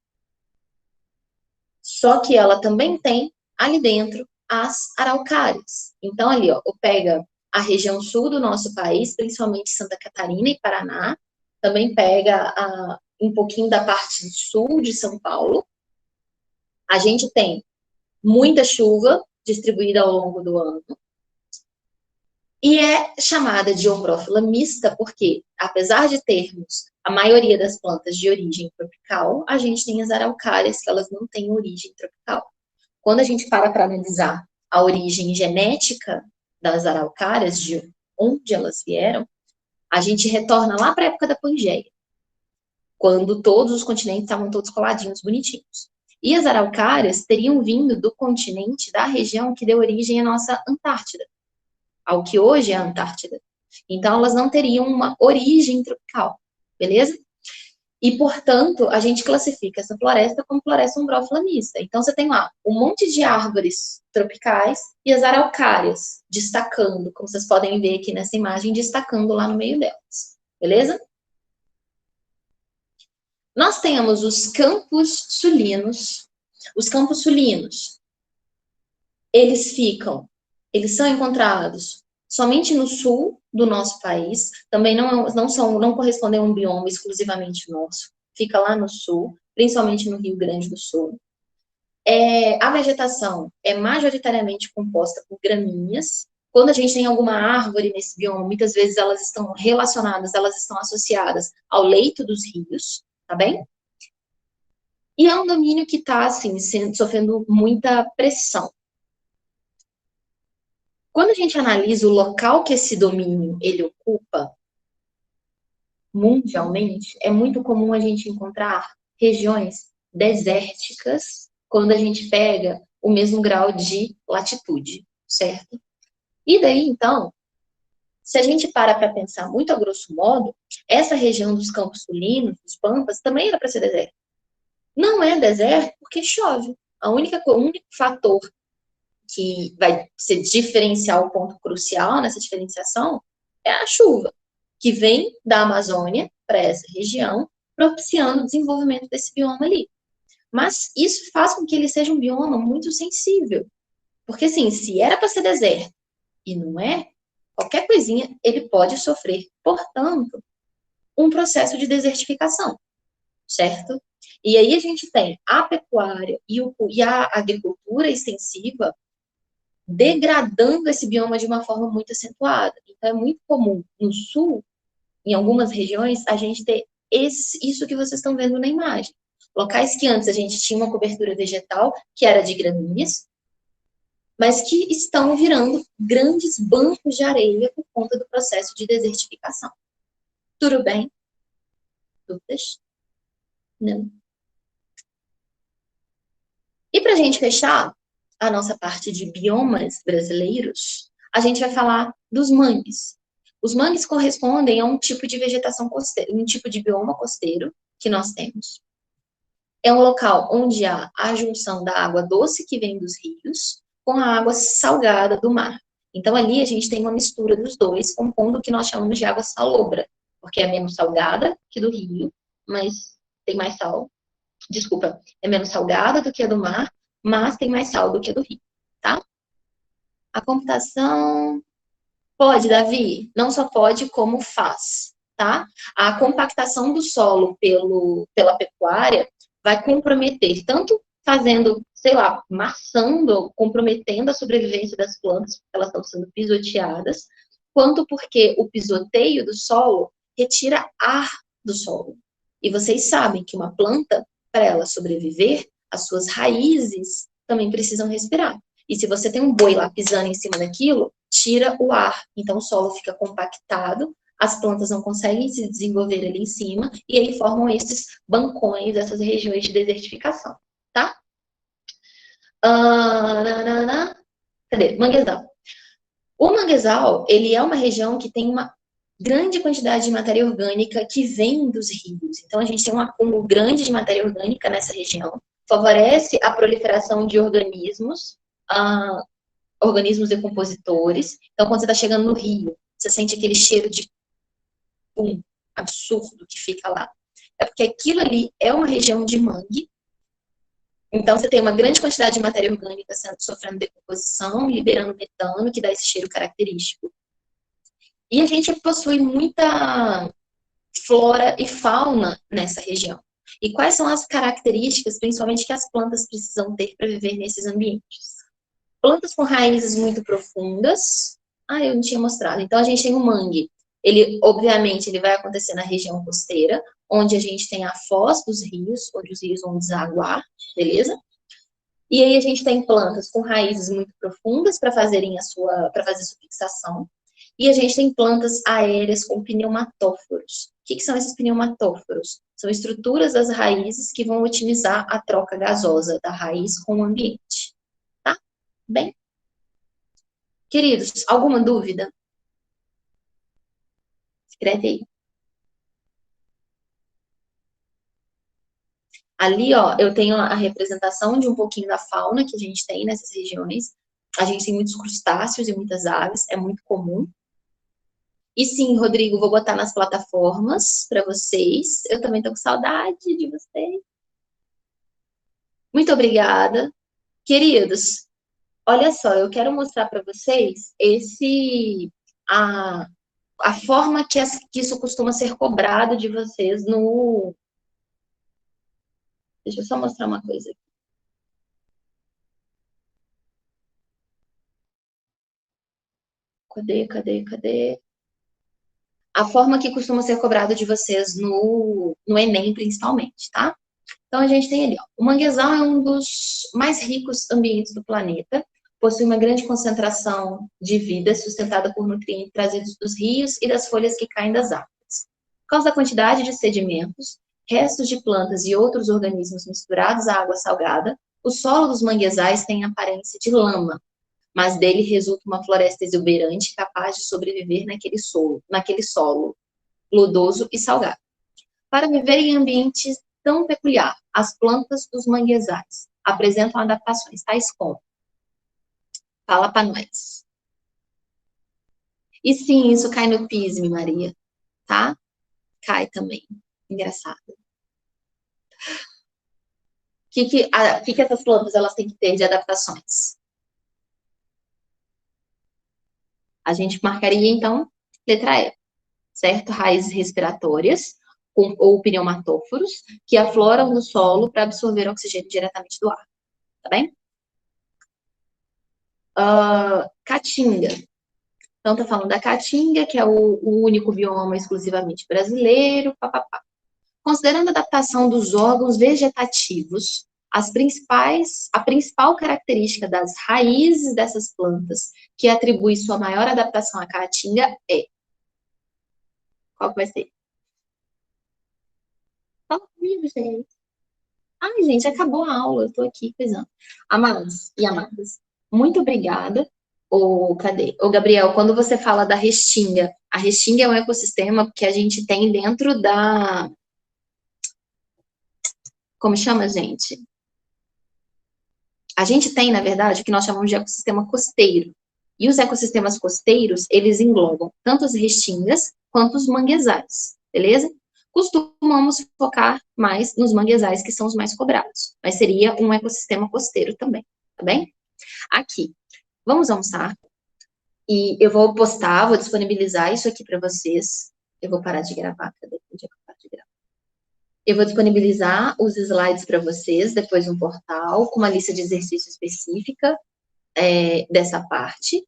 Só que ela também tem ali dentro as araucárias. Então, ali, ó, pega a região sul do nosso país, principalmente Santa Catarina e Paraná, também pega um pouquinho da parte sul de São Paulo. A gente tem muita chuva distribuída ao longo do ano. E é chamada de ombrófila mista porque, apesar de termos a maioria das plantas de origem tropical, a gente tem as araucárias, que elas não têm origem tropical. Quando a gente para analisar a origem genética das araucárias, de onde elas vieram, a gente retorna lá para a época da Pangeia, quando todos os continentes estavam todos coladinhos, bonitinhos. E as araucárias teriam vindo do continente, da região que deu origem à nossa Antártida, ao que hoje é a Antártida. Então, elas não teriam uma origem tropical, beleza? E, portanto, a gente classifica essa floresta como floresta ombrófila mista. Então, você tem lá um monte de árvores tropicais e as araucárias destacando, como vocês podem ver aqui nessa imagem, destacando lá no meio delas, beleza? Nós temos os campos sulinos. Os campos sulinos, eles são encontrados somente no sul do nosso país, também não correspondem a um bioma exclusivamente nosso, fica lá no sul, principalmente no Rio Grande do Sul. A vegetação é majoritariamente composta por gramíneas. Quando a gente tem alguma árvore nesse bioma, muitas vezes elas estão relacionadas, elas estão associadas ao leito dos rios, tá bem? E é um domínio que está, assim, sofrendo muita pressão. Quando a gente analisa o local que esse domínio ele ocupa, mundialmente, é muito comum a gente encontrar regiões desérticas quando a gente pega o mesmo grau de latitude, certo? E daí, então, se a gente para pensar muito a grosso modo, essa região dos campos sulinos, dos pampas, também era para ser deserto. Não é deserto porque chove. O único fator que vai ser diferenciar o ponto crucial nessa diferenciação é a chuva, que vem da Amazônia para essa região, propiciando o desenvolvimento desse bioma ali. Mas isso faz com que ele seja um bioma muito sensível. Porque, assim, se era para ser deserto e não é, qualquer coisinha ele pode sofrer, portanto, um processo de desertificação, certo? E aí a gente tem a pecuária e a agricultura extensiva degradando esse bioma de uma forma muito acentuada. Então, é muito comum no sul, em algumas regiões, a gente ter isso que vocês estão vendo na imagem. Locais que antes a gente tinha uma cobertura vegetal, que era de gramíneas, mas que estão virando grandes bancos de areia por conta do processo de desertificação. Tudo bem? Dúvidas? Não. E para a gente fechar a nossa parte de biomas brasileiros, a gente vai falar dos mangues. Os mangues correspondem a um tipo de vegetação costeira, um tipo de bioma costeiro que nós temos. É um local onde há a junção da água doce que vem dos rios com a água salgada do mar. Então, ali a gente tem uma mistura dos dois, compondo o que nós chamamos de água salobra, porque é menos salgada que do rio, mas tem mais sal. Desculpa, é menos salgada do que a do mar, mas tem mais sal do que a do rio, tá? A computação pode, Davi? Não só pode, como faz, tá? A compactação do solo pela pecuária vai comprometer, tanto fazendo, sei lá, maçando, comprometendo a sobrevivência das plantas, porque elas estão sendo pisoteadas, quanto porque o pisoteio do solo retira ar do solo. E vocês sabem que uma planta, para ela sobreviver, as suas raízes também precisam respirar. E se você tem um boi lá pisando em cima daquilo, tira o ar. Então o solo fica compactado, as plantas não conseguem se desenvolver ali em cima, e aí formam esses bancões, essas regiões de desertificação, tá? Cadê? Manguezal. O manguezal, ele é uma região que tem uma grande quantidade de matéria orgânica que vem dos rios. Então, a gente tem um acúmulo grande de matéria orgânica nessa região, favorece a proliferação de organismos, organismos decompositores. Então, quando você está chegando no rio, você sente aquele cheiro de absurdo que fica lá. É porque aquilo ali é uma região de mangue. Então, você tem uma grande quantidade de matéria orgânica sofrendo decomposição, liberando metano, que dá esse cheiro característico. E a gente possui muita flora e fauna nessa região. E quais são as características, principalmente, que as plantas precisam ter para viver nesses ambientes? Plantas com raízes muito profundas. Eu não tinha mostrado. Então, a gente tem o mangue. Ele, obviamente, ele vai acontecer na região costeira, onde a gente tem a foz dos rios, onde os rios vão desaguar, beleza? E aí a gente tem plantas com raízes muito profundas para fazer sua fixação. E a gente tem plantas aéreas com pneumatóforos. O que são esses pneumatóforos? São estruturas das raízes que vão otimizar a troca gasosa da raiz com o ambiente. Tá? Bem? Queridos, alguma dúvida? Escreve aí. Ali, ó, eu tenho a representação de um pouquinho da fauna que a gente tem nessas regiões. A gente tem muitos crustáceos e muitas aves, é muito comum. E sim, Rodrigo, vou botar nas plataformas para vocês. Eu também tô com saudade de vocês. Muito obrigada. Queridos, olha só, eu quero mostrar para vocês a forma que isso costuma ser cobrado de vocês no... Deixa eu só mostrar uma coisa aqui. Cadê? A forma que costuma ser cobrado de vocês no Enem, principalmente, tá? Então, a gente tem ali, ó, o manguezal é um dos mais ricos ambientes do planeta, possui uma grande concentração de vida sustentada por nutrientes trazidos dos rios e das folhas que caem das árvores. Por causa da quantidade de sedimentos, restos de plantas e outros organismos misturados à água salgada, o solo dos manguezais tem aparência de lama, mas dele resulta uma floresta exuberante capaz de sobreviver naquele solo lodoso e salgado. Para viver em ambientes tão peculiar, as plantas dos manguezais apresentam adaptações tais como... Fala para nós. E sim, isso cai no PISM, Maria, tá? Cai também. Engraçado. O que essas plantas elas têm que ter de adaptações? A gente marcaria, então, letra E, certo? Raízes respiratórias, ou pneumatóforos, que afloram no solo para absorver oxigênio diretamente do ar, tá bem? Caatinga. Então, tá falando da caatinga, que é o único bioma exclusivamente brasileiro, papapá. Considerando a adaptação dos órgãos vegetativos a principal característica das raízes dessas plantas que atribui sua maior adaptação à caatinga é... Qual que vai ser? Fala comigo, gente. Ai, gente, acabou a aula, eu tô aqui coisando. Amados e amadas, muito obrigada. Cadê? Gabriel, quando você fala da restinga, a restinga é um ecossistema que a gente tem dentro da... Como chama, gente? A gente tem, na verdade, o que nós chamamos de ecossistema costeiro. E os ecossistemas costeiros, eles englobam tanto as restingas quanto os manguezais, beleza? Costumamos focar mais nos manguezais, que são os mais cobrados. Mas seria um ecossistema costeiro também, tá bem? Aqui, vamos almoçar. E eu vou postar, vou disponibilizar isso aqui para vocês. Eu vou parar de gravar, cadê? Onde é que eu paro de gravar? Eu vou disponibilizar os slides para vocês, depois no portal, com uma lista de exercício específica dessa parte.